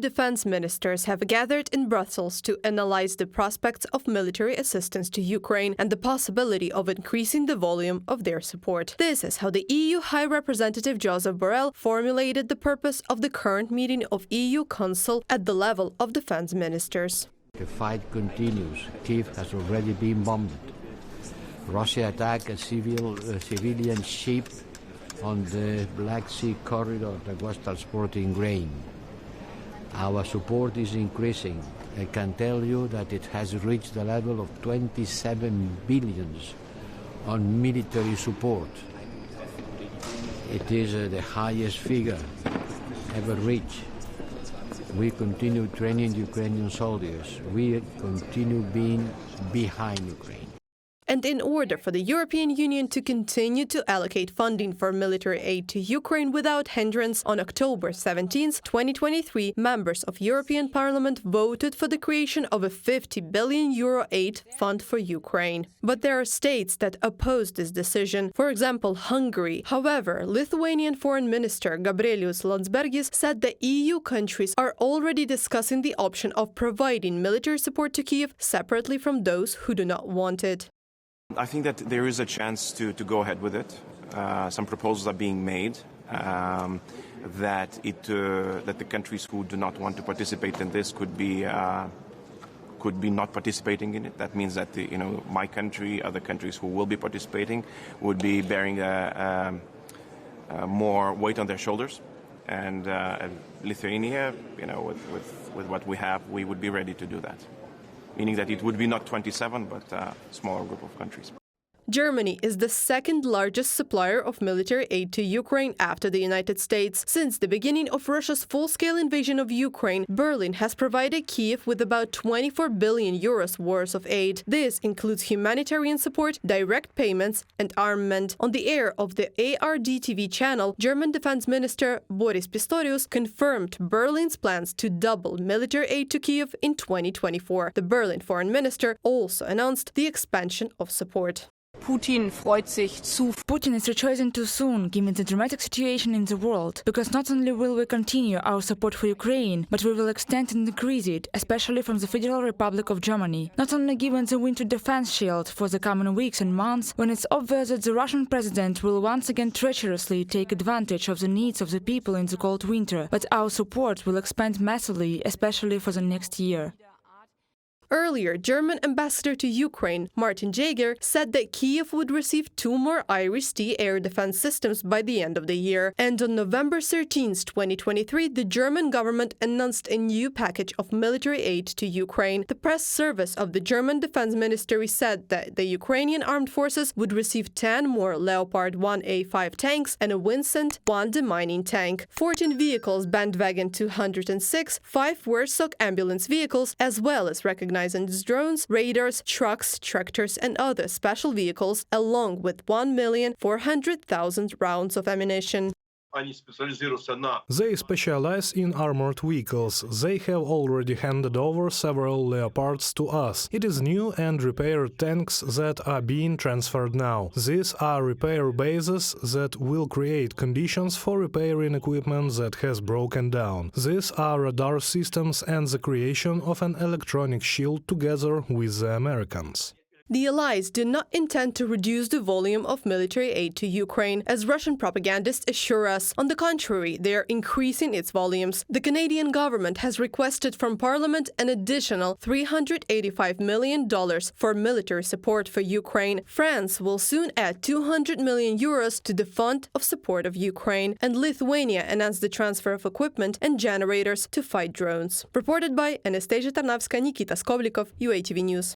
defense ministers have gathered in Brussels to analyze the prospects of military assistance to Ukraine and the possibility of increasing the volume of their support. This is how the EU High Representative Josep Borrell formulated the purpose of the current meeting of EU Council at the level of defense ministers. The fight continues. Kyiv has already been bombed. Russia attacked a civilian ship on the Black Sea corridor that was transporting grain. Our support is increasing. I can tell you that it has reached the level of 27 billion on military support. It is the highest figure ever reached. We continue training Ukrainian soldiers. We continue being behind Ukraine. And in order for the European Union to continue to allocate funding for military aid to Ukraine without hindrance, on October 17, 2023, members of European Parliament voted for the creation of a €50 billion aid fund for Ukraine. But there are states that oppose this decision, for example, Hungary. However, Lithuanian Foreign Minister Gabrielius Landsbergis said that EU countries are already discussing the option of providing military support to Kyiv separately from those who do not want it. I think that there is a chance to go ahead with it. Some proposals are being made that the countries who do not want to participate in this could be not participating in it. That means that my country, other countries who will be participating, would be bearing more weight on their shoulders. And Lithuania, with what we have, we would be ready to do that. Meaning that it would be not 27, but a smaller group of countries. Germany is the second largest supplier of military aid to Ukraine after the United States. Since the beginning of Russia's full-scale invasion of Ukraine, Berlin has provided Kyiv with about €24 billion worth of aid. This includes humanitarian support, direct payments, and armament. On the air of the ARD TV channel, German Defense Minister Boris Pistorius confirmed Berlin's plans to double military aid to Kyiv in 2024. The Berlin foreign minister also announced the expansion of support. Putin is rejoicing too soon, given the dramatic situation in the world, because not only will we continue our support for Ukraine, but we will extend and increase it, especially from the Federal Republic of Germany. Not only given the winter defense shield for the coming weeks and months, when it's obvious that the Russian president will once again treacherously take advantage of the needs of the people in the cold winter, but our support will expand massively, especially for the next year. Earlier, German ambassador to Ukraine, Martin Jaeger, said that Kyiv would receive 2 more Iris-T air defense systems by the end of the year. And on November 13, 2023, the German government announced a new package of military aid to Ukraine. The press service of the German Defense Ministry said that the Ukrainian armed forces would receive 10 more Leopard 1A5 tanks and a Vincent 1 demining tank, 14 vehicles Bandwagon 206, 5 Wersock ambulance vehicles, as well as recognized drones, radars, trucks, tractors, and other special vehicles, along with 1,400,000 rounds of ammunition. They specialize in armored vehicles. They have already handed over several Leopards to us. It is new and repaired tanks that are being transferred now. These are repair bases that will create conditions for repairing equipment that has broken down. These are radar systems and the creation of an electronic shield together with the Americans. The Allies do not intend to reduce the volume of military aid to Ukraine, as Russian propagandists assure us. On the contrary, they are increasing its volumes. The Canadian government has requested from Parliament an additional $385 million for military support for Ukraine. France will soon add €200 million to the Fund of Support of Ukraine, and Lithuania announced the transfer of equipment and generators to fight drones. Reported by Anastasia Tarnavska, Nikita Skoblikov, UATV News.